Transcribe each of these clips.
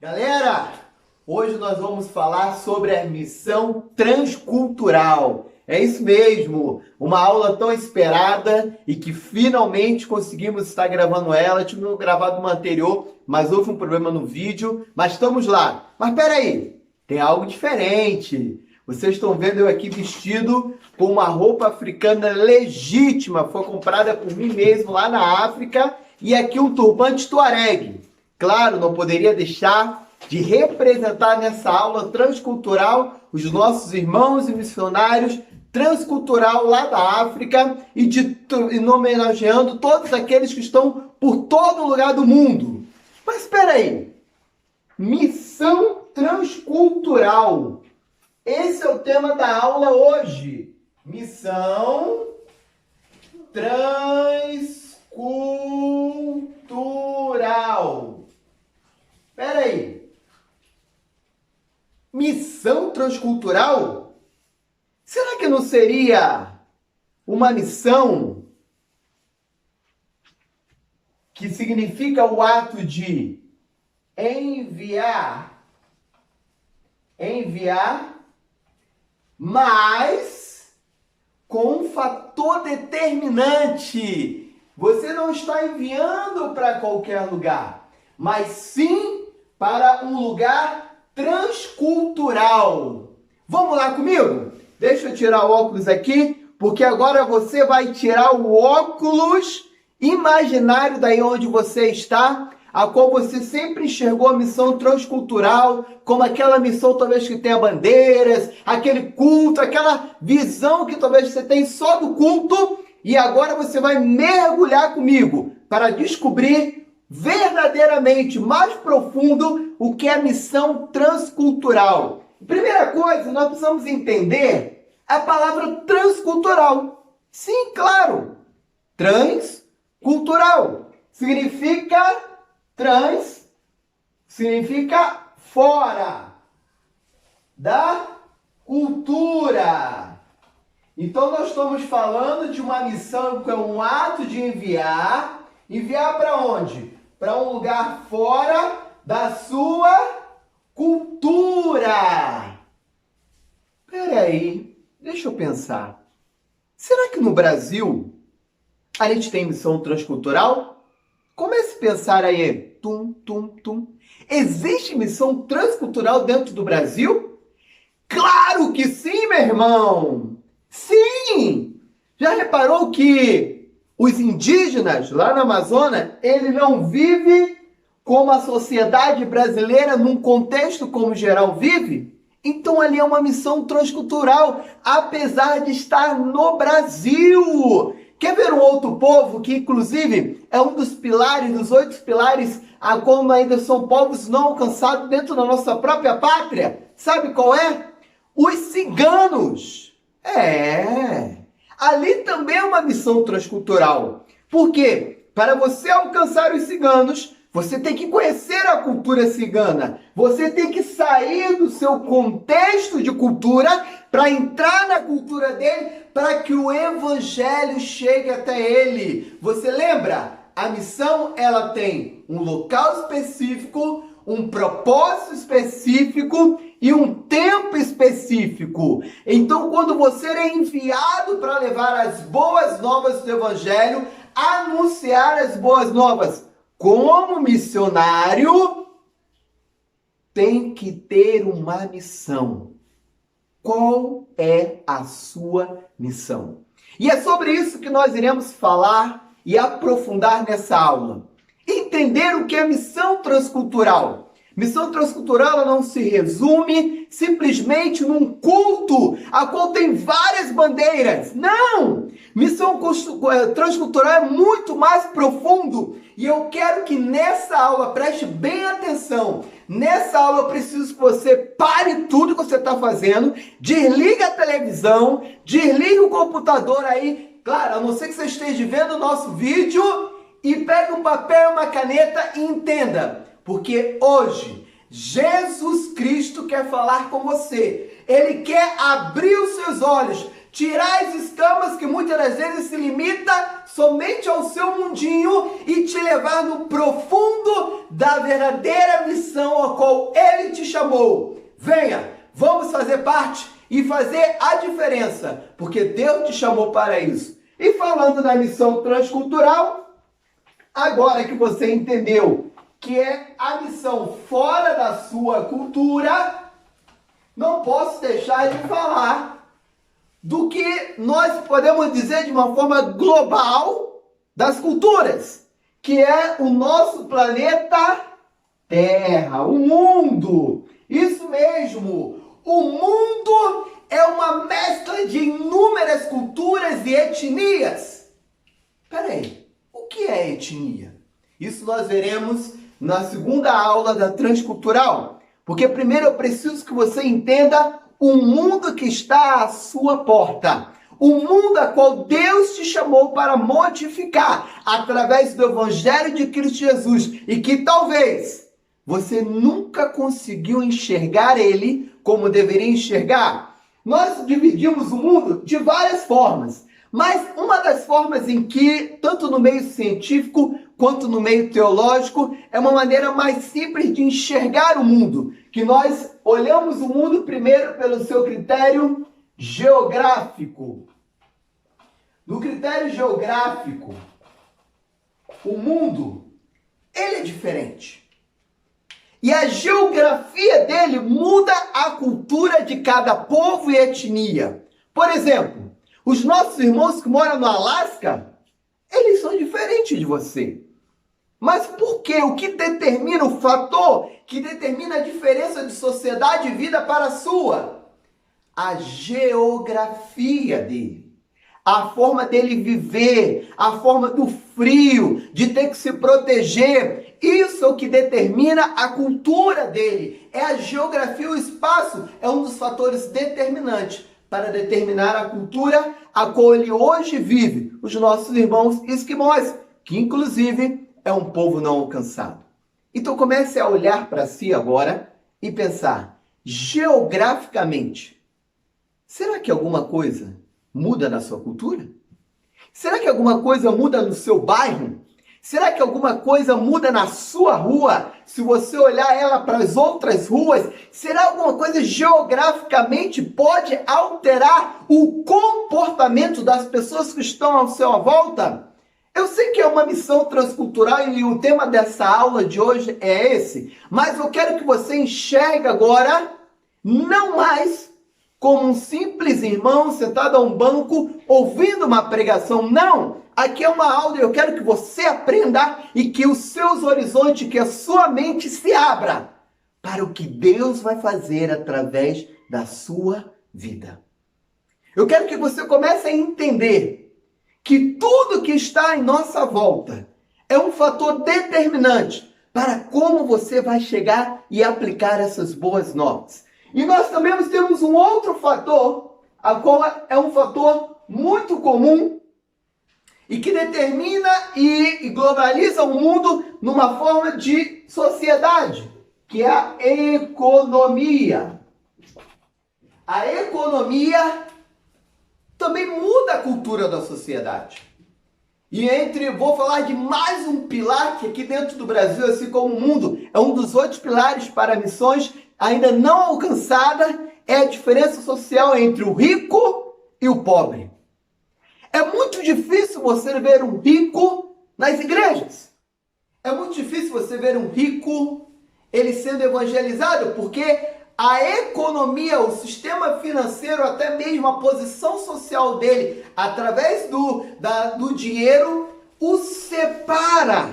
Galera, hoje nós vamos falar sobre a missão transcultural. É isso mesmo, uma aula tão esperada e que finalmente conseguimos estar gravando ela. Tínhamos gravado uma anterior, mas houve um problema no vídeo, mas estamos lá. Mas peraí, tem algo diferente. Vocês estão vendo eu aqui vestido com uma roupa africana legítima, foi comprada por mim mesmo lá na África, e aqui um turbante tuareg. Claro, não poderia deixar de representar nessa aula transcultural os nossos irmãos e missionários transcultural lá da África e homenageando todos aqueles que estão por todo lugar do mundo. Mas espera aí, missão transcultural. Esse é o tema da aula hoje. Missão transcultural. Espera aí. Missão transcultural? Será que não seria uma missão que significa o ato de enviar, mas com um fator determinante? Você não está enviando para qualquer lugar, mas sim para um lugar transcultural. Vamos lá comigo? Deixa eu tirar o óculos aqui, porque agora você vai tirar o óculos imaginário daí onde você está, a qual você sempre enxergou a missão transcultural como aquela missão talvez que tenha bandeiras, aquele culto, aquela visão que talvez você tem só do culto, e agora você vai mergulhar comigo para descobrir verdadeiramente, mais profundo, o que é a missão transcultural. Primeira coisa, nós precisamos entender a palavra transcultural. Sim, claro, transcultural significa fora da cultura. Então nós estamos falando de uma missão que é um ato de enviar para onde? Para um lugar fora da sua cultura. Peraí, deixa eu pensar. Será que no Brasil a gente tem missão transcultural? Comece a pensar aí. Existe missão transcultural dentro do Brasil? Claro que sim, meu irmão! Sim! Já reparou que os indígenas lá no Amazonas, ele não vive como a sociedade brasileira num contexto como geral vive? Então ali é uma missão transcultural, apesar de estar no Brasil. Quer ver um outro povo que, inclusive, é um dos pilares, dos 8 pilares, a como ainda são povos não alcançados dentro da nossa própria pátria? Sabe qual é? Os ciganos. Ali também é uma missão transcultural. Por quê? Para você alcançar os ciganos, você tem que conhecer a cultura cigana. Você tem que sair do seu contexto de cultura para entrar na cultura dele, para que o evangelho chegue até ele. Você lembra? A missão, ela tem um local específico, um propósito específico e um tempo específico. Então, quando você é enviado para levar as boas novas do evangelho, anunciar as boas novas, como missionário, tem que ter uma missão. Qual é a sua missão? E é sobre isso que nós iremos falar e aprofundar nessa aula. Entender o que é missão transcultural. Missão transcultural ela não se resume simplesmente num culto a qual tem várias bandeiras. Não! Missão transcultural é muito mais profundo. E eu quero que nessa aula, preste bem atenção. Nessa aula eu preciso que você pare tudo que você está fazendo, desliga a televisão, desliga o computador aí. Claro, a não ser que você esteja vendo o nosso vídeo, e pegue um papel e uma caneta e entenda. Porque hoje, Jesus Cristo quer falar com você. Ele quer abrir os seus olhos, tirar as escamas que muitas das vezes se limita somente ao seu mundinho e te levar no profundo da verdadeira missão a qual Ele te chamou. Venha, vamos fazer parte e fazer a diferença, porque Deus te chamou para isso. E falando da missão transcultural, agora que você entendeu que é a missão fora da sua cultura, não posso deixar de falar do que nós podemos dizer de uma forma global das culturas, que é o nosso planeta Terra, o mundo. Isso mesmo, o mundo é uma mescla de inúmeras culturas e etnias. Peraí, o que é etnia? Isso nós veremos na segunda aula da Transcultural, porque primeiro eu preciso que você entenda o mundo que está à sua porta, o mundo a qual Deus te chamou para modificar através do Evangelho de Cristo Jesus e que talvez você nunca conseguiu enxergar ele como deveria enxergar. Nós dividimos o mundo de várias formas, mas uma das formas em que, tanto no meio científico quanto no meio teológico, é uma maneira mais simples de enxergar o mundo, que nós olhamos o mundo primeiro pelo seu critério geográfico. No critério geográfico, o mundo, ele é diferente. E a geografia dele muda a cultura de cada povo e etnia. Por exemplo, os nossos irmãos que moram no Alasca, eles são diferentes de você. Mas por quê? O que determina o fator que determina a diferença de sociedade e vida para a sua? A geografia dele. A forma dele viver, a forma do frio, de ter que se proteger. Isso é o que determina a cultura dele. É a geografia, o espaço é um dos fatores determinantes para determinar a cultura a qual ele hoje vive. Os nossos irmãos esquimós, que inclusive é um povo não alcançado. Então comece a olhar para si agora e pensar, geograficamente, será que alguma coisa muda na sua cultura? Será que alguma coisa muda no seu bairro? Será que alguma coisa muda na sua rua? Se você olhar ela para as outras ruas, será alguma coisa geograficamente pode alterar o comportamento das pessoas que estão ao seu volta? Eu sei que é uma missão transcultural e o tema dessa aula de hoje é esse, mas eu quero que você enxergue agora, não mais como um simples irmão sentado a um banco ouvindo uma pregação. Não! Aqui é uma aula e eu quero que você aprenda e que os seus horizontes, que a sua mente se abra para o que Deus vai fazer através da sua vida. Eu quero que você comece a entender que tudo que está em nossa volta é um fator determinante para como você vai chegar e aplicar essas boas novas. E nós também temos um outro fator, a qual é um fator muito comum e que determina e globaliza o mundo numa forma de sociedade, que é a economia. A economia também muda a cultura da sociedade. E vou falar de mais um pilar que aqui dentro do Brasil, assim como o mundo, é um dos outros pilares para missões ainda não alcançada, é a diferença social entre o rico e o pobre. É muito difícil você ver um rico nas igrejas. É muito difícil você ver um rico ele sendo evangelizado, porque a economia, o sistema financeiro, até mesmo a posição social dele, através do dinheiro, o separa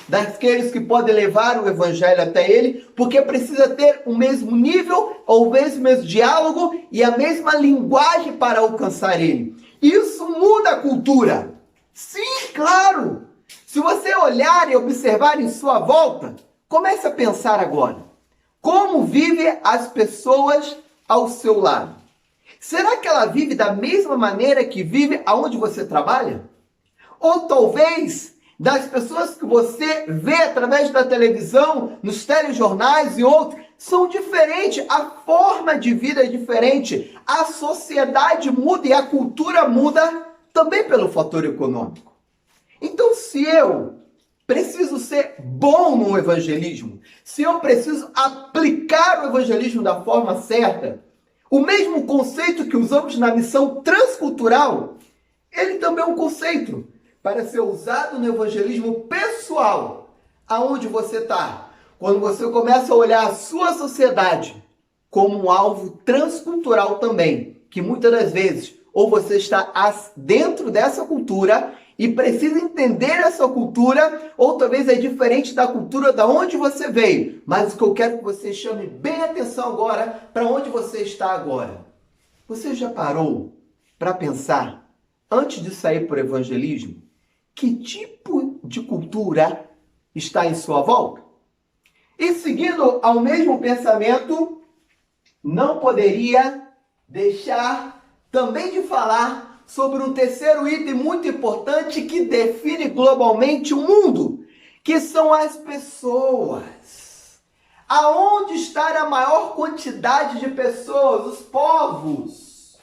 daqueles que podem levar o evangelho até ele, porque precisa ter o mesmo nível, ou o mesmo diálogo e a mesma linguagem para alcançar ele. Isso muda a cultura. Sim, claro. Se você olhar e observar em sua volta, comece a pensar agora. Como vivem as pessoas ao seu lado? Será que ela vive da mesma maneira que vive aonde você trabalha? Ou talvez das pessoas que você vê através da televisão, nos telejornais e outros, são diferentes, a forma de vida é diferente, a sociedade muda e a cultura muda também pelo fator econômico. Então, se eu preciso ser bom no evangelismo, se eu preciso aplicar o evangelismo da forma certa, o mesmo conceito que usamos na missão transcultural, ele também é um conceito para ser usado no evangelismo pessoal, aonde você está. Quando você começa a olhar a sua sociedade como um alvo transcultural também, que muitas das vezes ou você está dentro dessa cultura e precisa entender essa cultura, ou talvez é diferente da cultura da onde você veio. Mas o que eu quero que você chame bem atenção agora, para onde você está agora. Você já parou para pensar, antes de sair para o evangelismo, que tipo de cultura está em sua volta? E seguindo ao mesmo pensamento, não poderia deixar também de falar sobre um terceiro item muito importante que define globalmente o mundo, que são as pessoas. Aonde está a maior quantidade de pessoas? Os povos.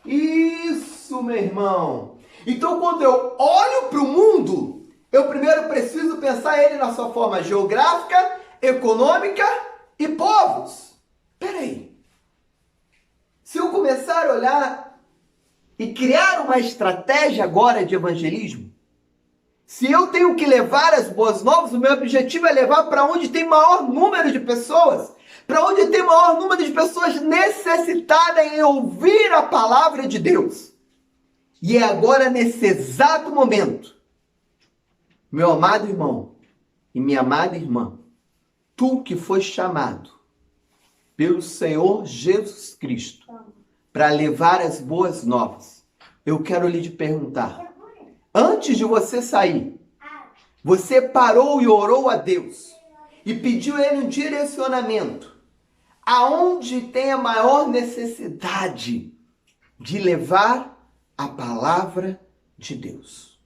Isso, meu irmão. Então, quando eu olho para o mundo, eu primeiro preciso pensar ele na sua forma geográfica, econômica e povos. Peraí. Se eu começar a olhar e criar uma estratégia agora de evangelismo, se eu tenho que levar as boas novas, o meu objetivo é levar para onde tem maior número de pessoas, para onde tem maior número de pessoas necessitadas em ouvir a palavra de Deus. E é agora, nesse exato momento, meu amado irmão e minha amada irmã, tu que foi chamado pelo Senhor Jesus Cristo para levar as boas novas, eu quero lhe perguntar, antes de você sair, você parou e orou a Deus e pediu a Ele um direcionamento, aonde tem a maior necessidade de levar a palavra de Deus?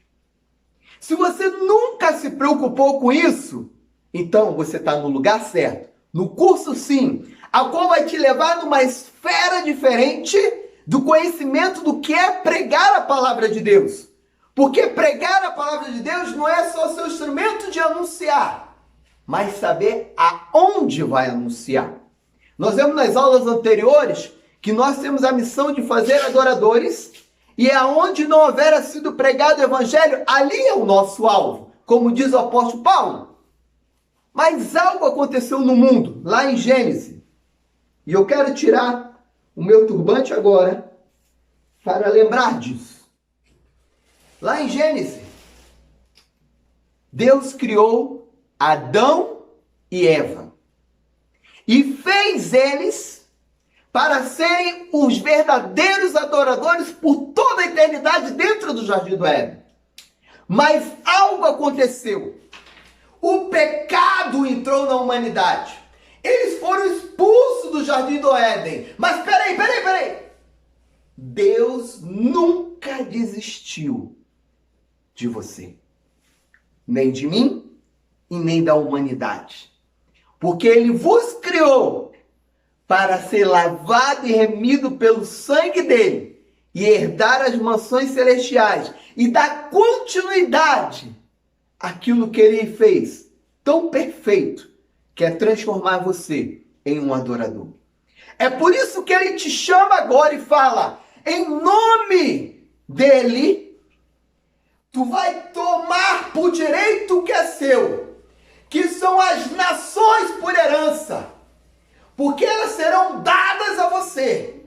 Se você nunca se preocupou com isso, então você está no lugar certo, no curso sim, a qual vai te levar numa esfera diferente do conhecimento do que é pregar a palavra de Deus. Porque pregar a palavra de Deus não é só seu instrumento de anunciar, mas saber aonde vai anunciar. Nós vemos nas aulas anteriores que nós temos a missão de fazer adoradores, e aonde não houver sido pregado o evangelho, ali é o nosso alvo, como diz o apóstolo Paulo. Mas algo aconteceu no mundo, lá em Gênesis. E eu quero tirar o meu turbante agora para lembrar disso. Lá em Gênesis, Deus criou Adão e Eva e fez eles para serem os verdadeiros adoradores por toda a eternidade dentro do Jardim do Éden. Mas algo aconteceu. O pecado entrou na humanidade. Eles foram expulsos do Jardim do Éden. Mas peraí. Deus nunca desistiu de você. Nem de mim e nem da humanidade. Porque Ele vos criou para ser lavado e remido pelo sangue dele e herdar as mansões celestiais e dar continuidade àquilo que Ele fez tão perfeito, que é transformar você em um adorador. É por isso que Ele te chama agora e fala, em nome dEle, tu vai tomar por direito o que é seu, que são as nações por herança, porque elas serão dadas a você.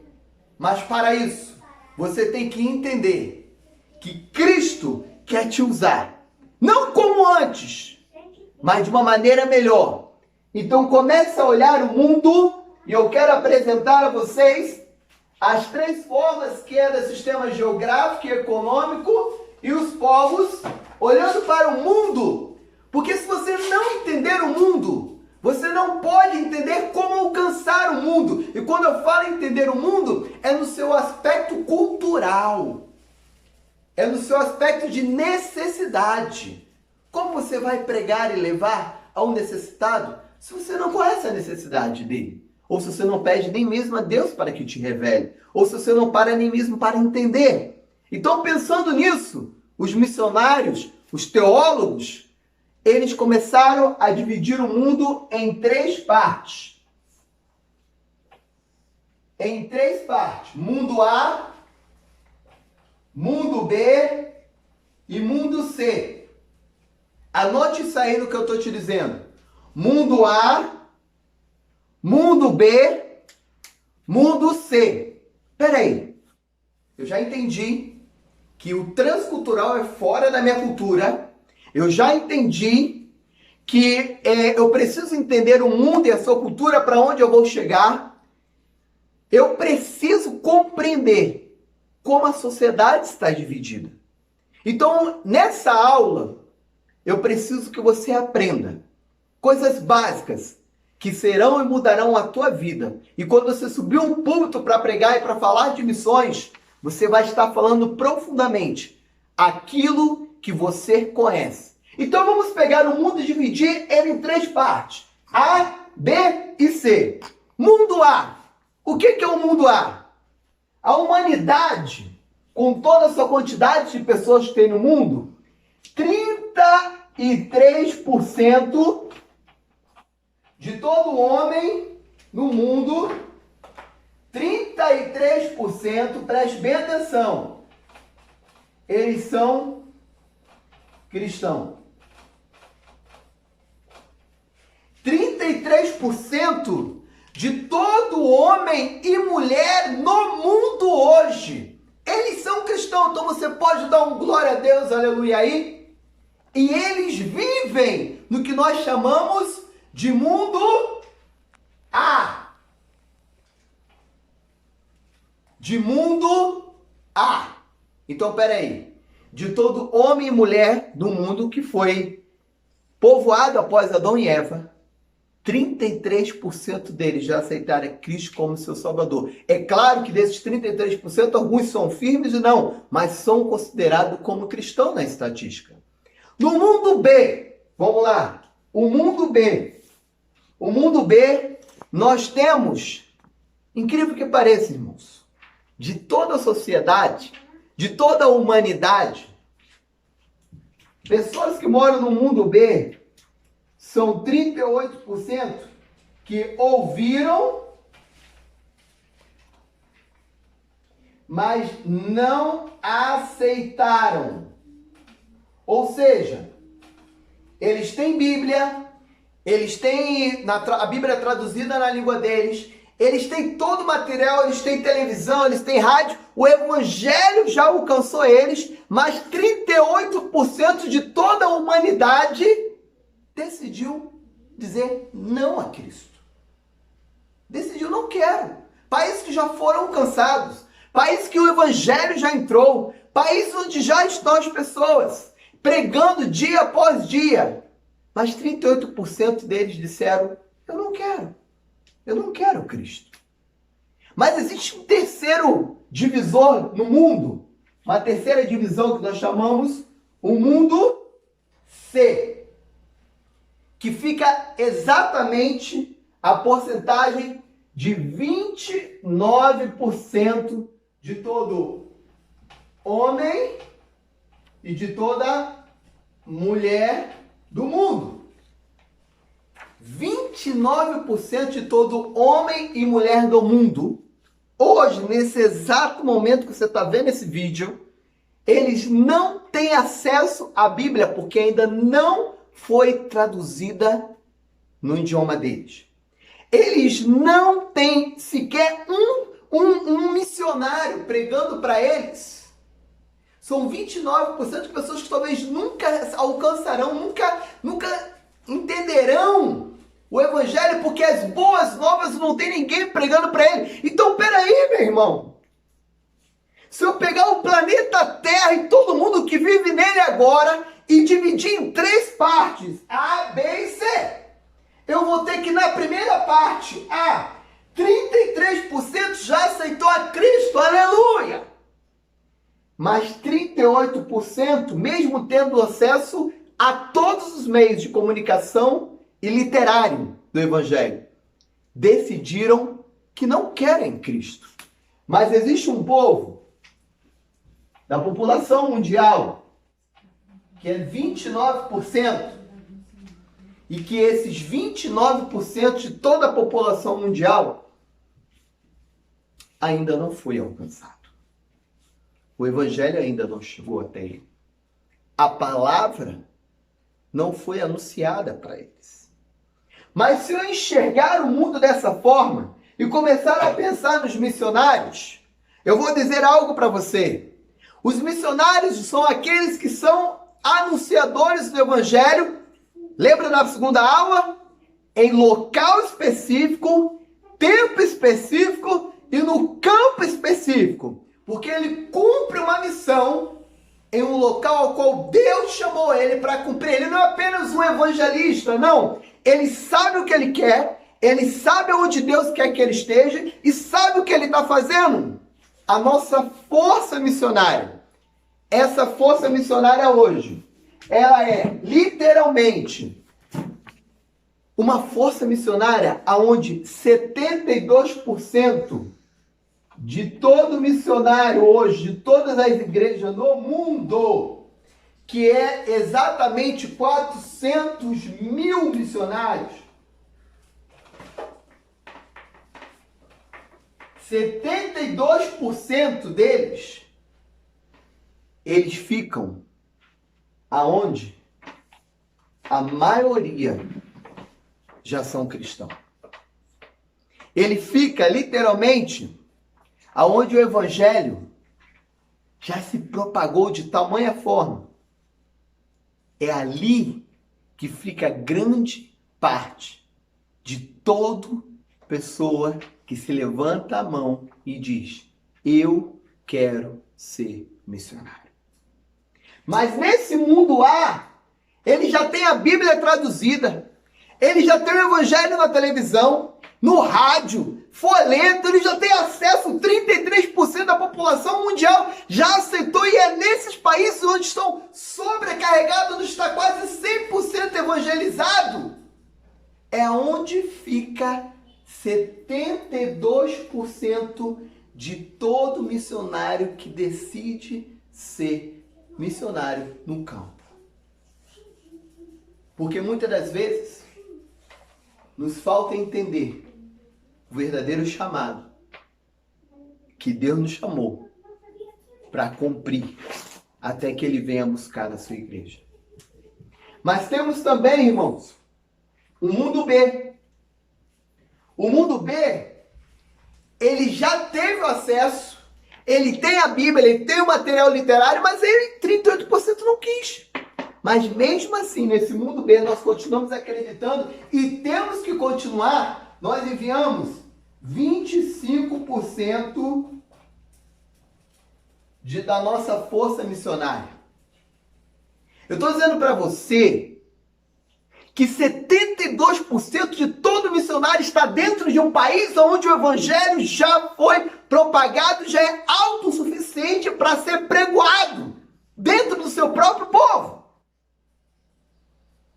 Mas para isso, você tem que entender que Cristo quer te usar, não como antes, mas de uma maneira melhor. Então comece a olhar o mundo e eu quero apresentar a vocês as três formas que é do sistema geográfico e econômico e os povos, olhando para o mundo. Porque se você não entender o mundo, você não pode entender como alcançar o mundo. E quando eu falo entender o mundo, é no seu aspecto cultural. É no seu aspecto de necessidade. Como você vai pregar e levar a um necessitado se você não conhece essa necessidade dele. Ou se você não pede nem mesmo a Deus para que te revele. Ou se você não para nem mesmo para entender. Então, pensando nisso, os missionários, os teólogos, eles começaram a dividir o mundo em 3 partes. Em 3 partes. Mundo A, mundo B e mundo C. Anote isso aí no que eu estou te dizendo. Mundo A, mundo B, mundo C. Peraí, eu já entendi que o transcultural é fora da minha cultura. Eu já entendi que eu preciso entender o mundo e a sua cultura, para onde eu vou chegar. Eu preciso compreender como a sociedade está dividida. Então, nessa aula, eu preciso que você aprenda coisas básicas que serão e mudarão a tua vida. E quando você subir um púlpito para pregar e para falar de missões, você vai estar falando profundamente aquilo que você conhece. Então vamos pegar o mundo e dividir ele em 3 partes. A, B e C. Mundo A. O que é o mundo A? A humanidade, com toda a sua quantidade de pessoas que tem no mundo, 33% de todo homem no mundo, 33%, preste bem atenção, eles são cristãos. 33% de todo homem e mulher no mundo hoje, eles são cristãos. Então você pode dar um glória a Deus, aleluia aí. E eles vivem no que nós chamamos de mundo A. De mundo A. Então, peraí. De todo homem e mulher do mundo que foi povoado após Adão e Eva, 33% deles já aceitaram Cristo como seu Salvador. É claro que desses 33%, alguns são firmes e não, mas são considerados como cristãos na estatística. No mundo B, vamos lá, o mundo B. O mundo B, nós temos, incrível que pareça, irmãos, de toda a sociedade, de toda a humanidade, pessoas que moram no mundo B, são 38% que ouviram, mas não aceitaram. Ou seja, eles têm Bíblia, eles têm a Bíblia traduzida na língua deles, eles têm todo o material, eles têm televisão, eles têm rádio, o Evangelho já alcançou eles, mas 38% de toda a humanidade decidiu dizer não a Cristo. Decidiu, não quero. Países que já foram alcançados, países que o Evangelho já entrou, países onde já estão as pessoas, pregando dia após dia. Mas 38% deles disseram, eu não quero Cristo. Mas existe um terceiro divisor no mundo, uma terceira divisão que nós chamamos o mundo C, que fica exatamente a porcentagem de 29% de todo homem e de toda mulher do mundo. 29% de todo homem e mulher do mundo, hoje, nesse exato momento que você está vendo esse vídeo, eles não têm acesso à Bíblia, porque ainda não foi traduzida no idioma deles. Eles não têm sequer um missionário pregando para eles. São 29% de pessoas que talvez nunca alcançarão, nunca entenderão o Evangelho, porque as boas novas não tem ninguém pregando para ele. Então, peraí, meu irmão. Se eu pegar o planeta Terra e todo mundo que vive nele agora e dividir em 3 partes, A, B e C, eu vou ter que, na primeira parte, A, 33% já aceitou a Cristo, aleluia! Mas 38%, mesmo tendo acesso a todos os meios de comunicação e literário, do Evangelho decidiram que não querem Cristo. Mas existe um povo da população mundial que é 29%, e que esses 29% de toda a população mundial ainda não foi alcançado. O Evangelho ainda não chegou até ele. A palavra não foi anunciada para eles. Mas se eu enxergar o mundo dessa forma e começar a pensar nos missionários, eu vou dizer algo para você. Os missionários são aqueles que são anunciadores do Evangelho. Lembra da segunda aula? Em local específico, tempo específico e no campo específico. Porque ele cumpre uma missão em um local ao qual Deus chamou ele para cumprir. Ele não é apenas um evangelista, não. Ele sabe o que ele quer, ele sabe onde Deus quer que ele esteja e sabe o que ele está fazendo. A nossa força missionária. Essa força missionária hoje, ela é literalmente uma força missionária onde 72% de todo missionário hoje, de todas as igrejas no mundo, que é exatamente 400 mil missionários, 72% deles, eles ficam aonde a maioria já são cristãos. Ele fica literalmente aonde o evangelho já se propagou de tamanha forma. É ali que fica grande parte de toda pessoa que se levanta a mão e diz: eu quero ser missionário. Mas nesse mundo ele já tem a Bíblia traduzida, ele já tem o Evangelho na televisão, no rádio, folheto, ele já tem acesso, 33% da população mundial já aceitou, e é nesses países onde estão sobrecarregados, onde está quase 100% evangelizado, é onde fica 72% de todo missionário que decide ser missionário no campo. Porque muitas das vezes nos falta entender o verdadeiro chamado que Deus nos chamou para cumprir até que Ele venha buscar a sua igreja. Mas temos também, irmãos, o mundo B. O mundo B, ele já teve o acesso, ele tem a Bíblia, ele tem o material literário, mas ele, 38% não quis. Mas mesmo assim, nesse mundo B, nós continuamos acreditando e temos que continuar. Nós enviamos 25% da nossa força missionária. Eu estou dizendo para você que 72% de todo missionário está dentro de um país onde o evangelho já foi propagado, já é autossuficiente para ser pregoado dentro do seu próprio povo.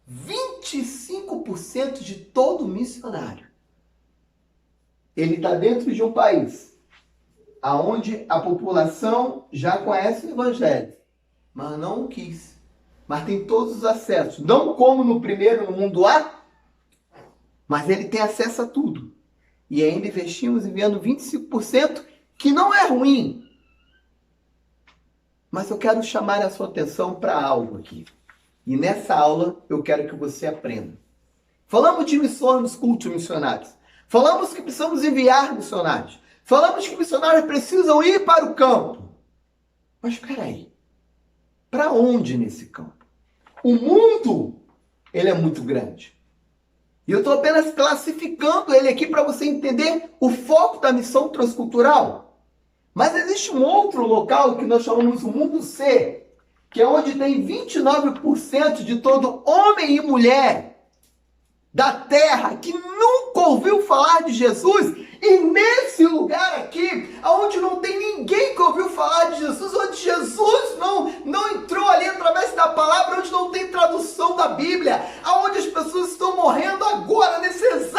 25% de todo missionário, ele está dentro de um país onde a população já conhece o evangelho, mas não o quis. Mas tem todos os acessos. Não como no primeiro, no mundo A, mas ele tem acesso a tudo. E ainda investimos enviando 25%, que não é ruim. Mas eu quero chamar a sua atenção para algo aqui. E nessa aula eu quero que você aprenda. Falamos de missões nos cultos missionários. Falamos que precisamos enviar missionários. Falamos que missionários precisam ir para o campo. Mas espera aí. Para onde nesse campo? O mundo, ele é muito grande. E eu estou apenas classificando ele aqui para você entender o foco da missão transcultural. Mas existe um outro local que nós chamamos o mundo C, que é onde tem 29% de todo homem e mulher da terra que nunca ouviu falar de Jesus. E nesse lugar aqui, onde não tem ninguém que ouviu falar de Jesus, onde Jesus não entrou ali através da palavra, onde não tem tradução da Bíblia, onde as pessoas estão morrendo agora, nesse exato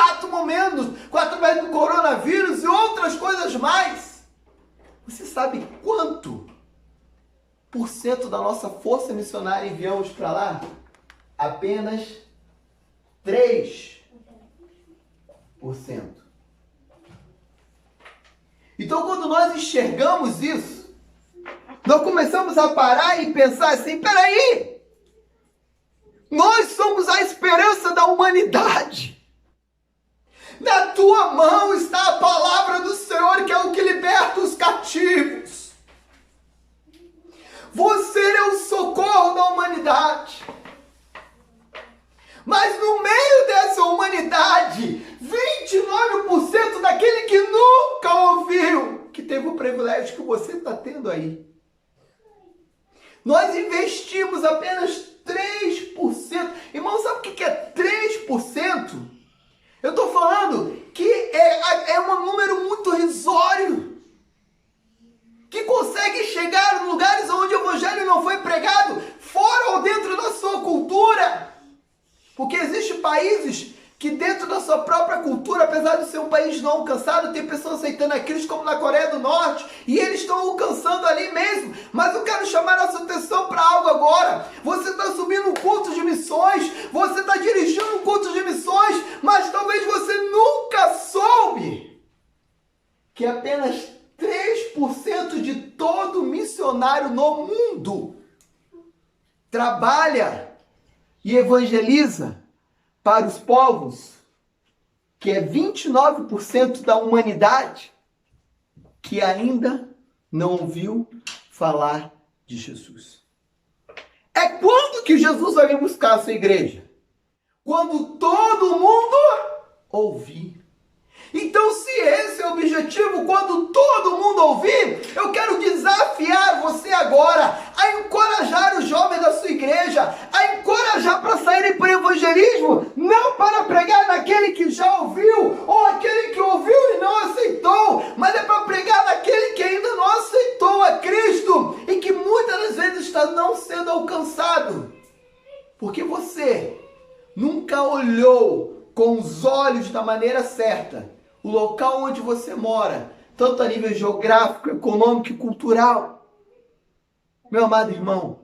da nossa força missionária enviamos para lá? Apenas 3%. Então, quando nós enxergamos isso, nós começamos a parar e pensar assim, peraí, nós somos a esperança da humanidade. Na tua mão está a palavra do Senhor, que é o que liberta os cativos. Você é o socorro da humanidade. Mas no meio dessa humanidade, 29% daquele que nunca ouviu, que teve o privilégio que você está tendo aí. Nós investimos apenas 3%. Irmão, sabe o que é 3%? Eu estou falando que é um número muito risório, que consegue chegar em lugares onde o evangelho não foi pregado, fora ou dentro da sua cultura. Porque existem países que dentro da sua própria cultura, apesar de ser um país não alcançado, tem pessoas aceitando a Cristo, como na Coreia do Norte, e eles estão alcançando ali mesmo. Mas eu quero chamar a sua atenção para algo agora. Você está subindo um culto de missões, você está dirigindo um culto de missões, mas talvez você nunca soube que apenas 3% de todo missionário no mundo trabalha e evangeliza para os povos, que é 29% da humanidade, que ainda não ouviu falar de Jesus. É quando que Jesus vai vir buscar a sua igreja? Quando todo mundo ouvir. Então, se esse é o objetivo, quando todo mundo ouvir, eu quero desafiar você agora a encorajar os jovens da sua igreja, a encorajar para saírem para o evangelismo, não para pregar naquele que já ouviu, ou aquele que ouviu e não aceitou, mas é para pregar naquele que ainda não aceitou a Cristo e que muitas das vezes está não sendo alcançado. Porque você nunca olhou com os olhos da maneira certa o local onde você mora, tanto a nível geográfico, econômico e cultural. Meu amado irmão,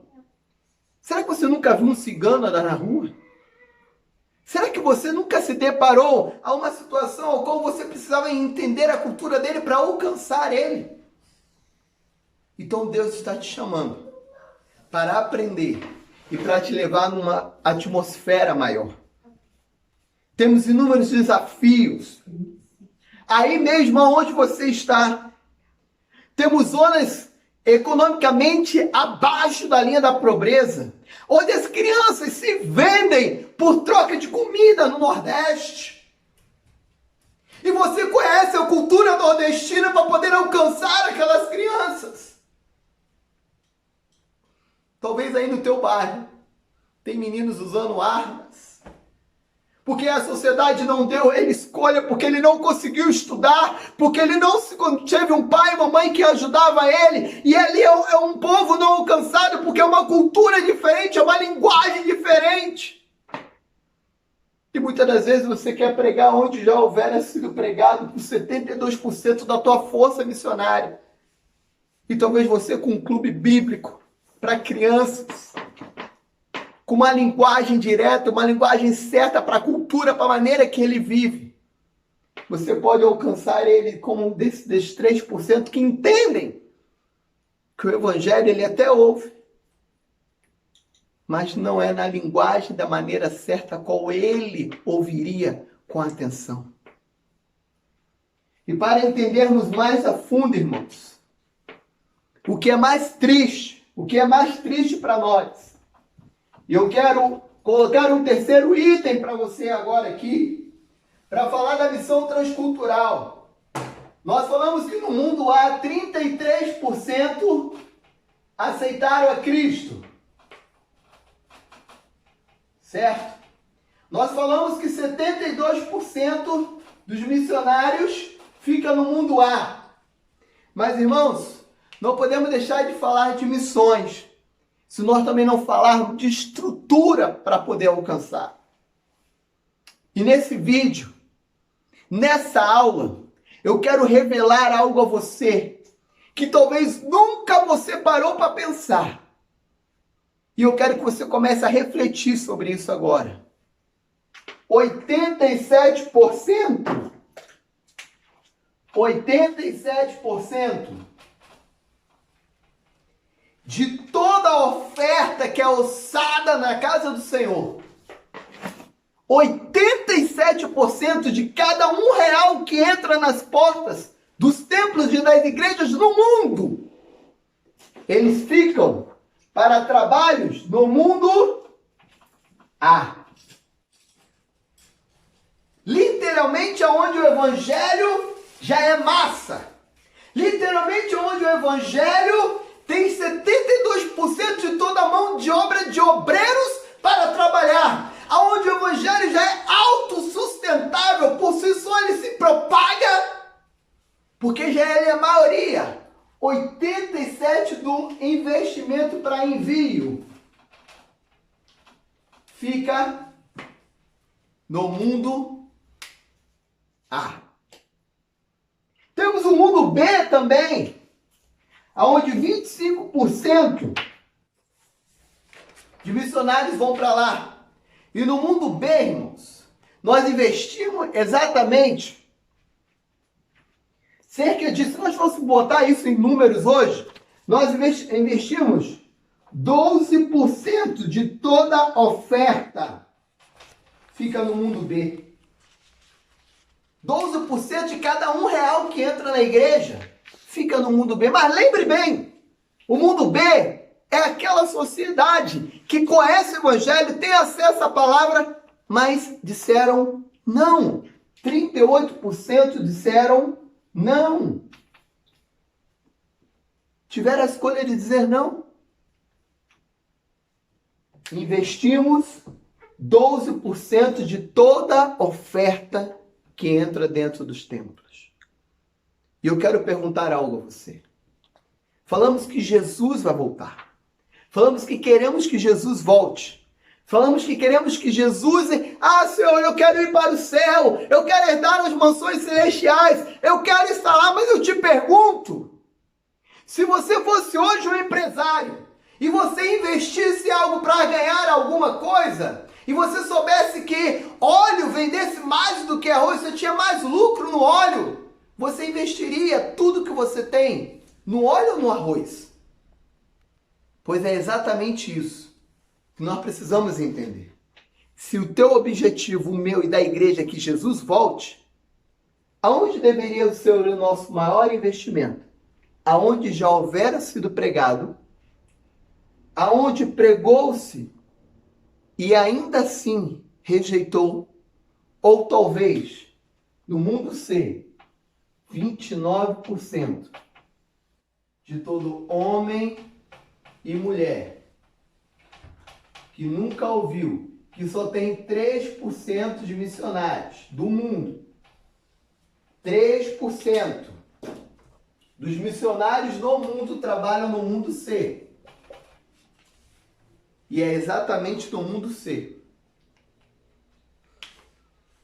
será que você nunca viu um cigano andar na rua? Será que você nunca se deparou a uma situação ao qual você precisava entender a cultura dele para alcançar ele? Então Deus está te chamando para aprender e para te levar numa atmosfera maior. Temos inúmeros desafios. Aí mesmo onde você está, temos zonas economicamente abaixo da linha da pobreza, onde as crianças se vendem por troca de comida no Nordeste. E você conhece a cultura nordestina para poder alcançar aquelas crianças. Talvez aí no teu bairro tem meninos usando armas, porque a sociedade não deu ele escolha, porque ele não conseguiu estudar, porque ele não teve um pai e uma mãe que ajudava ele, e ali é um povo não alcançado, porque é uma cultura diferente, é uma linguagem diferente. E muitas das vezes você quer pregar onde já houvera sido pregado por 72% da tua força missionária. E talvez você com um clube bíblico para crianças, com uma linguagem direta, uma linguagem certa para a cultura, para a maneira que ele vive, você pode alcançar ele como um desses 3% que entendem que o evangelho ele até ouve, mas não é na linguagem da maneira certa qual ele ouviria com atenção. E para entendermos mais a fundo, irmãos, o que é mais triste para nós, e eu quero colocar um terceiro item para você agora aqui, para falar da missão transcultural. Nós falamos que no mundo há 33% aceitaram a Cristo. Certo? Nós falamos que 72% dos missionários ficam no mundo A. Mas, irmãos, não podemos deixar de falar de missões, se nós também não falarmos de estrutura para poder alcançar. E nesse vídeo, nessa aula, eu quero revelar algo a você que talvez nunca você parou para pensar. E eu quero que você comece a refletir sobre isso agora. 87% de toda a oferta que é ossada na casa do Senhor, 87% de cada R$ 1 que entra nas portas dos templos e das igrejas no mundo, eles ficam para trabalhos no mundo A. Literalmente aonde o evangelho já é massa. Literalmente onde o evangelho tem 72% de toda a mão de obra de obreiros para trabalhar. Aonde o evangelho já é autossustentável, por si só ele se propaga, porque já ele é a maioria. 87% do investimento para envio fica no mundo A. Temos o mundo B também, onde 25% de missionários vão para lá. E no mundo B, irmãos, nós investimos exatamente cerca de, se nós fôssemos botar isso em números hoje, nós investimos 12% de toda a oferta fica no mundo B. 12% de cada R$ 1 que entra na igreja fica no mundo B. Mas lembre bem, o mundo B é aquela sociedade que conhece o evangelho, tem acesso à palavra, mas disseram não. 38% disseram não. Tiveram a escolha de dizer não. Investimos 12% de toda oferta que entra dentro dos templos. E eu quero perguntar algo a você. Falamos que Jesus vai voltar. Falamos que queremos que Jesus volte. Falamos que queremos que Jesus... Senhor, eu quero ir para o céu. Eu quero herdar as mansões celestiais. Eu quero estar lá, mas eu te pergunto. Se você fosse hoje um empresário e você investisse algo para ganhar alguma coisa, e você soubesse que óleo vendesse mais do que arroz, você tinha mais lucro no óleo, você investiria tudo que você tem no óleo ou no arroz? Pois é exatamente isso que nós precisamos entender. Se o teu objetivo, o meu e da igreja é que Jesus volte, aonde deveria ser o nosso maior investimento? Aonde já houvera sido pregado, aonde pregou-se e ainda assim rejeitou, ou talvez, no mundo C, 29% de todo homem e mulher que nunca ouviu, que só tem 3% de missionários do mundo. 3% dos missionários no mundo trabalham no mundo C. E é exatamente no mundo C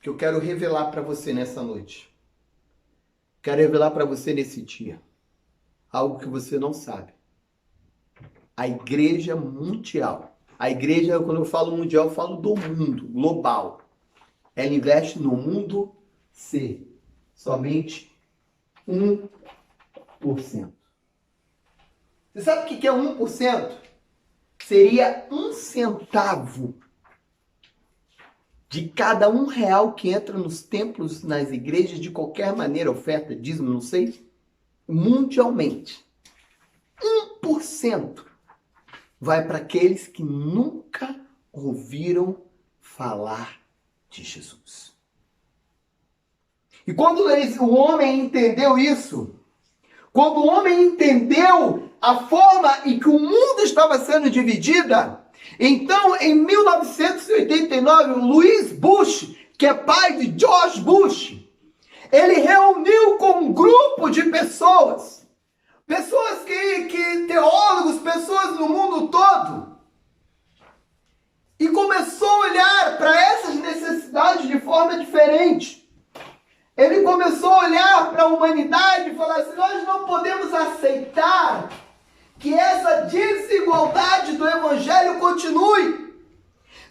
que eu quero revelar para você nessa noite. Quero revelar para você nesse dia algo que você não sabe. A igreja mundial. A igreja, quando eu falo mundial, eu falo do mundo, global. Ela investe no mundo C. Somente 1%. Você sabe o que é 1%? Seria 1 centavo de cada R$ 1 que entra nos templos, nas igrejas, de qualquer maneira, oferta, dízimo, não sei, mundialmente. 1% vai para aqueles que nunca ouviram falar de Jesus. E quando o homem entendeu isso, quando o homem entendeu a forma em que o mundo estava sendo dividida, então, em 1989, o Louis Bush, que é pai de George Bush, ele reuniu com um grupo de pessoas que teólogos, pessoas no mundo todo, e começou a olhar para essas necessidades de forma diferente. Ele começou a olhar para a humanidade e falar assim: nós não podemos aceitar que essa desigualdade do evangelho continue.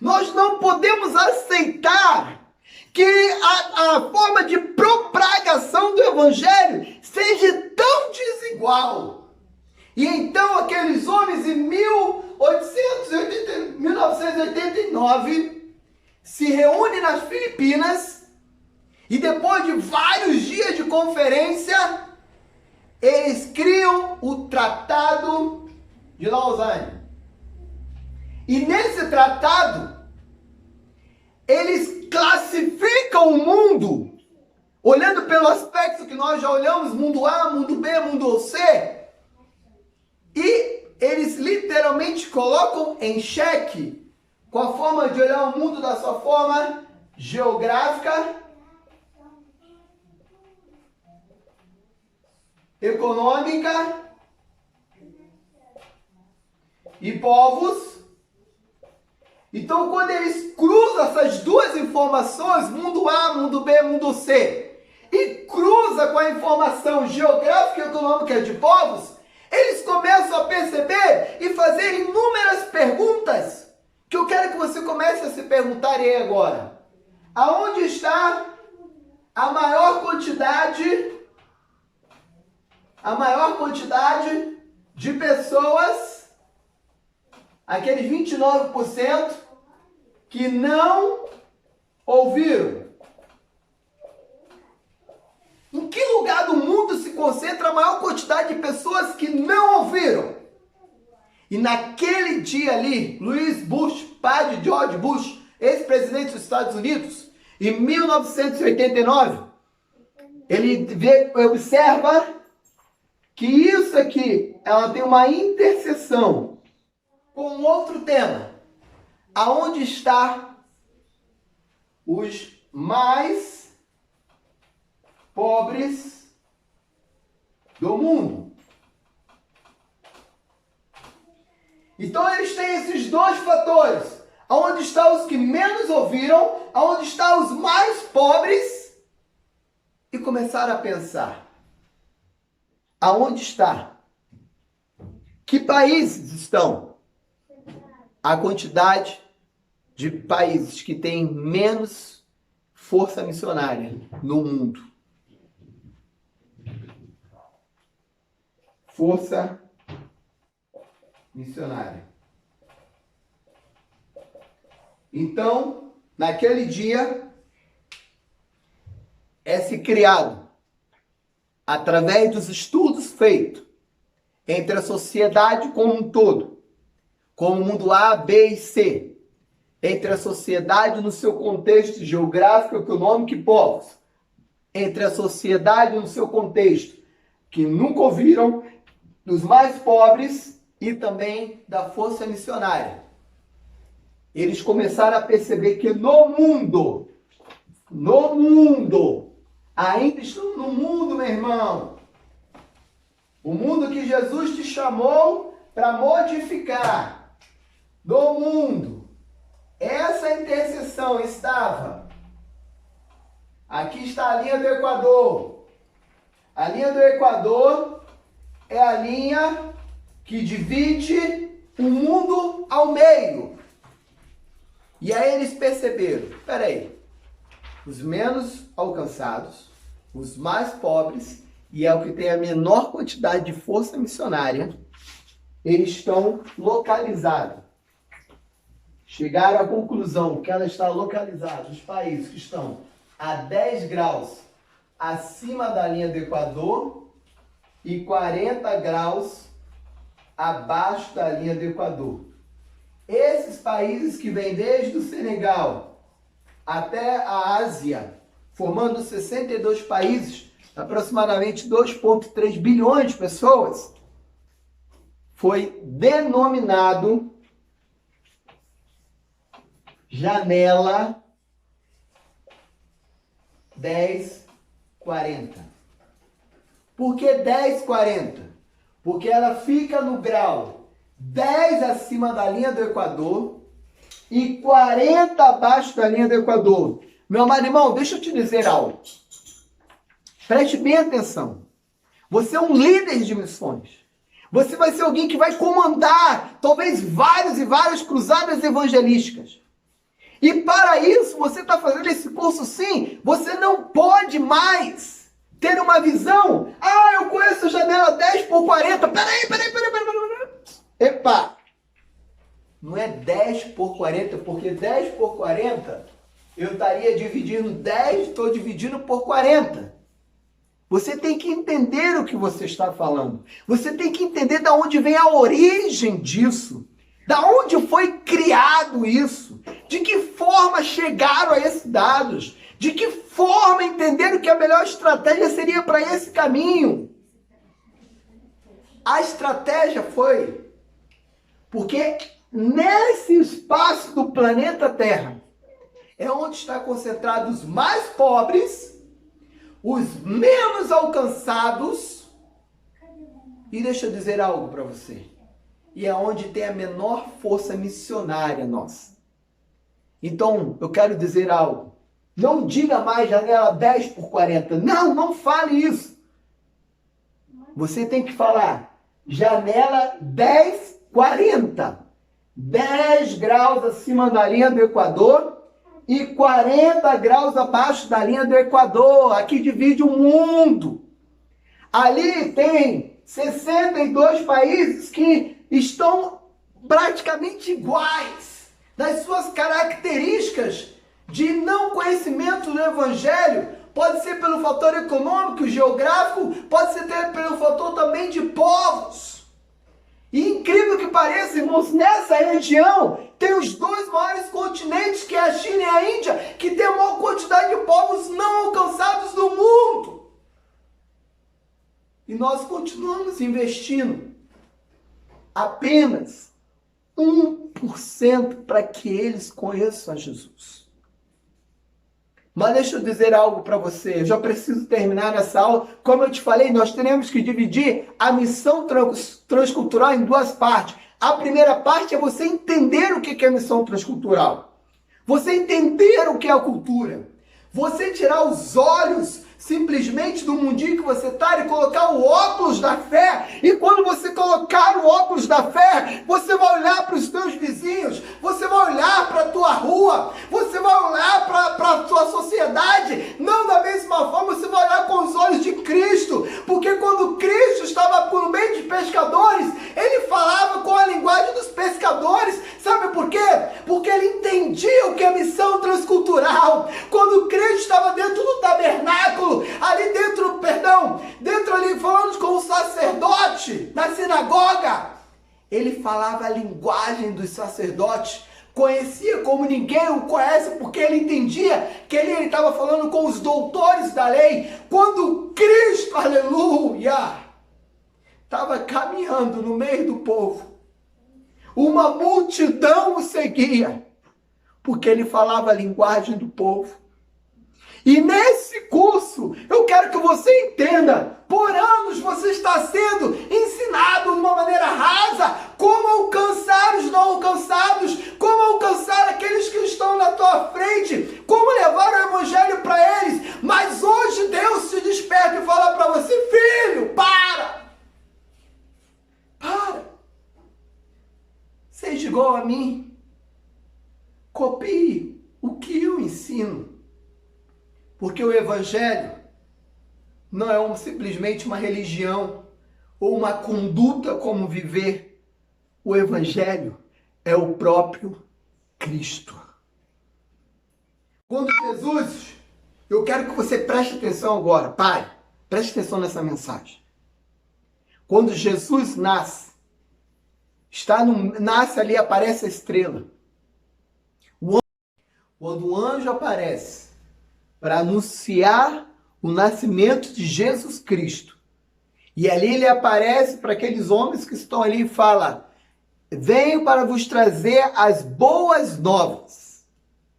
Nós não podemos aceitar que a forma de propagação do evangelho seja tão desigual. E então aqueles homens em 1989 se reúnem nas Filipinas e depois de vários dias de conferência, eles criam o Tratado de Lausanne. E nesse tratado, eles classificam o mundo, olhando pelo aspecto que nós já olhamos, mundo A, mundo B, mundo C, e eles literalmente colocam em xeque com a forma de olhar o mundo da sua forma geográfica, econômica e povos. Então, quando eles cruzam essas duas informações, mundo A, mundo B, mundo C, e cruza com a informação geográfica e econômica de povos, eles começam a perceber e fazer inúmeras perguntas que eu quero que você comece a se perguntar aí agora. Aonde está a maior quantidade de pessoas, aqueles 29%, que não ouviram? Em que lugar do mundo se concentra a maior quantidade de pessoas que não ouviram? E naquele dia ali, Louis Bush, pai de George Bush, ex-presidente dos Estados Unidos, em 1989, ele observa que isso aqui, ela tem uma interseção com outro tema. Aonde está os mais pobres do mundo? Então eles têm esses dois fatores. Aonde estão os que menos ouviram, aonde estão os mais pobres, e começaram a pensar: aonde está? Que países estão? A quantidade de países que têm menos força missionária no mundo. Força missionária. Então, naquele dia, é-se criado, através dos estudos feitos entre a sociedade como um todo, como o mundo A, B e C, entre a sociedade no seu contexto geográfico, econômico e povos, entre a sociedade no seu contexto, que nunca ouviram, dos mais pobres e também da força missionária. Eles começaram a perceber que no mundo, ainda estão no mundo, meu irmão, o mundo que Jesus te chamou para modificar, no mundo, essa interseção estava. Aqui está a linha do Equador. A linha do Equador é a linha que divide o mundo ao meio. E aí eles perceberam, peraí, os menos alcançados, os mais pobres, e é o que tem a menor quantidade de força missionária, eles estão localizados. Chegaram à conclusão que ela está localizada, os países que estão a 10 graus acima da linha do Equador e 40 graus abaixo da linha do Equador. Esses países que vêm desde o Senegal até a Ásia, formando 62 países, aproximadamente 2,3 bilhões de pessoas, foi denominado janela 1040. Por que 1040? Porque ela fica no grau 10 acima da linha do Equador e 40 abaixo da linha do Equador. Meu amado irmão, deixa eu te dizer algo. Preste bem atenção. Você é um líder de missões. Você vai ser alguém que vai comandar, talvez, várias e várias cruzadas evangelísticas. E para isso, você está fazendo esse curso sim, você não pode mais ter uma visão. Ah, eu conheço a janela 10 por 40. Peraí. Epa! Não é 10 por 40, porque 10 por 40, eu estaria dividindo 10, estou dividindo por 40. Você tem que entender o que você está falando. Você tem que entender de onde vem a origem disso. Da onde foi criado isso? De que forma chegaram a esses dados? De que forma entenderam que a melhor estratégia seria para esse caminho? A estratégia foi porque nesse espaço do planeta Terra é onde está concentrados os mais pobres, os menos alcançados, e deixa eu dizer algo para você, e é onde tem a menor força missionária nossa. Então, eu quero dizer algo. Não diga mais janela 10 por 40. Não fale isso. Você tem que falar janela 10, 40. 10 graus acima da linha do Equador e 40 graus abaixo da linha do Equador. Aqui divide o mundo. Ali tem 62 países que estão praticamente iguais nas suas características de não conhecimento do Evangelho. Pode ser pelo fator econômico, geográfico, pode ser pelo fator também de povos. E incrível que pareça, irmãos, nessa região tem os dois maiores continentes, que é a China e a Índia, que tem a maior quantidade de povos não alcançados do mundo. E nós continuamos investindo apenas 1% para que eles conheçam a Jesus. Mas deixa eu dizer algo para você, eu já preciso terminar essa aula. Como eu te falei, nós teremos que dividir a missão transcultural em duas partes. A primeira parte é você entender o que é missão transcultural. Você entender o que é a cultura. Você tirar os olhos simplesmente do mundinho que você está e colocar o óculos da fé. E quando você colocar o óculos da fé, você vai olhar para os teus vizinhos, você vai olhar para a tua rua, você vai olhar para a tua sociedade, não da mesma forma, você vai olhar com os olhos de Cristo, porque quando Cristo estava no meio de pescadores, ele falava com a linguagem dos pescadores. Sabe por quê? Porque ele entendia o que é missão transcultural. Quando Cristo estava dentro do tabernáculo, dentro ali falando com o sacerdote na sinagoga, ele falava a linguagem dos sacerdotes, conhecia como ninguém o conhece, porque ele entendia que ele estava falando com os doutores da lei. Quando Cristo, aleluia, estava caminhando no meio do povo, uma multidão o seguia, porque ele falava a linguagem do povo. E nesse curso, eu quero que você entenda, por anos você está sendo ensinado de uma maneira rasa, como alcançar os não alcançados, como alcançar aqueles que estão na tua frente, como levar o evangelho para eles. Mas hoje Deus se desperta e fala para você: filho, para! Seja igual a mim. Copie o que eu ensino. Porque o Evangelho não é simplesmente uma religião ou uma conduta como viver. O Evangelho é o próprio Cristo. Quando Jesus, eu quero que você preste atenção agora, pai, preste atenção nessa mensagem. Quando Jesus nasce, nasce ali, aparece a estrela. Quando o anjo aparece para anunciar o nascimento de Jesus Cristo, e ali ele aparece para aqueles homens que estão ali e fala: venho para vos trazer as boas novas.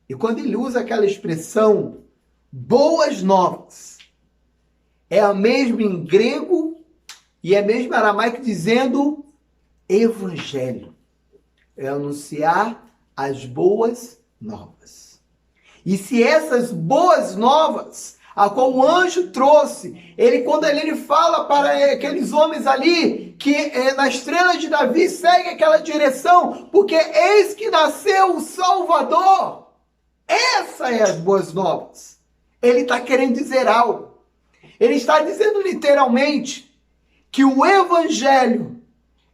E quando ele usa aquela expressão, boas novas, é a mesma em grego e é a mesma em aramaico dizendo evangelho. É anunciar as boas novas. E se essas boas novas a qual o anjo trouxe. Quando ele fala para aqueles homens ali que na estrela de Davi segue aquela direção, porque eis que nasceu o Salvador. Essa é as boas novas. Ele está querendo dizer algo. Ele está dizendo literalmente que o evangelho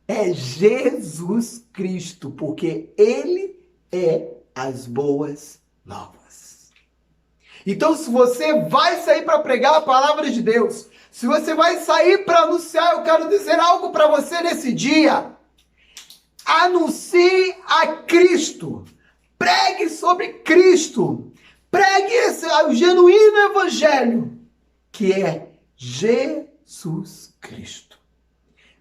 é Jesus Cristo, porque ele é as boas novas. Então, se você vai sair para pregar a palavra de Deus, se você vai sair para anunciar, eu quero dizer algo para você nesse dia. Anuncie a Cristo. Pregue sobre Cristo. Pregue o genuíno evangelho, que é Jesus Cristo.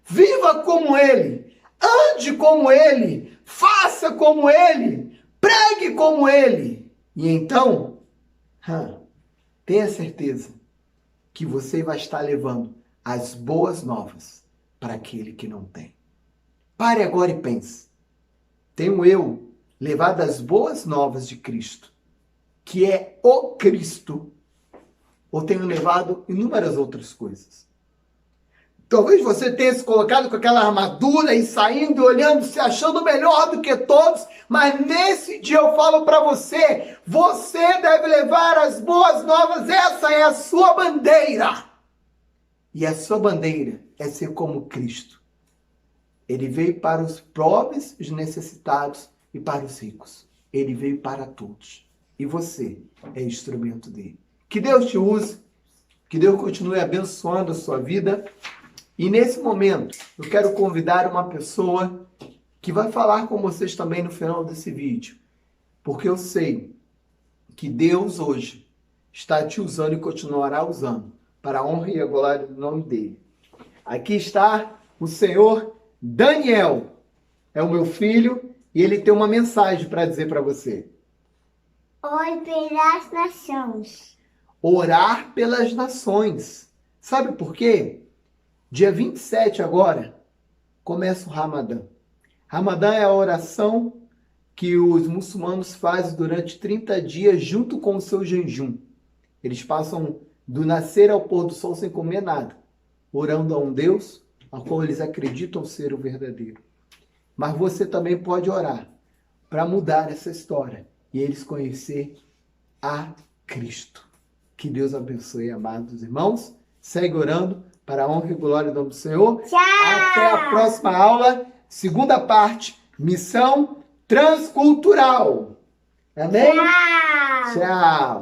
Viva como ele. Ande como ele. Faça como ele. Pregue como ele. E então, tenha certeza que você vai estar levando as boas novas para aquele que não tem. Pare agora e pense. Tenho eu levado as boas novas de Cristo, que é o Cristo, ou tenho levado inúmeras outras coisas? Talvez você tenha se colocado com aquela armadura e saindo, olhando, se achando melhor do que todos, mas nesse dia eu falo para você, você deve levar as boas novas, essa é a sua bandeira. E a sua bandeira é ser como Cristo. Ele veio para os pobres, os necessitados e para os ricos. Ele veio para todos. E você é instrumento dele. Que Deus te use, que Deus continue abençoando a sua vida. E nesse momento, eu quero convidar uma pessoa que vai falar com vocês também no final desse vídeo. Porque eu sei que Deus hoje está te usando e continuará usando para a honra e a glória do nome dele. Aqui está o Senhor Daniel. É o meu filho e ele tem uma mensagem para dizer para você. Ore pelas nações. Orar pelas nações. Sabe por quê? Dia 27 agora, começa o Ramadã. Ramadã é a oração que os muçulmanos fazem durante 30 dias junto com o seu jejum. Eles passam do nascer ao pôr do sol sem comer nada, orando a um Deus ao qual eles acreditam ser o verdadeiro. Mas você também pode orar para mudar essa história e eles conhecer a Cristo. Que Deus abençoe, amados irmãos. Segue orando para a honra e glória do nome do Senhor. Tchau! Até a próxima aula, segunda parte, missão transcultural. Amém? Tchau! Tchau!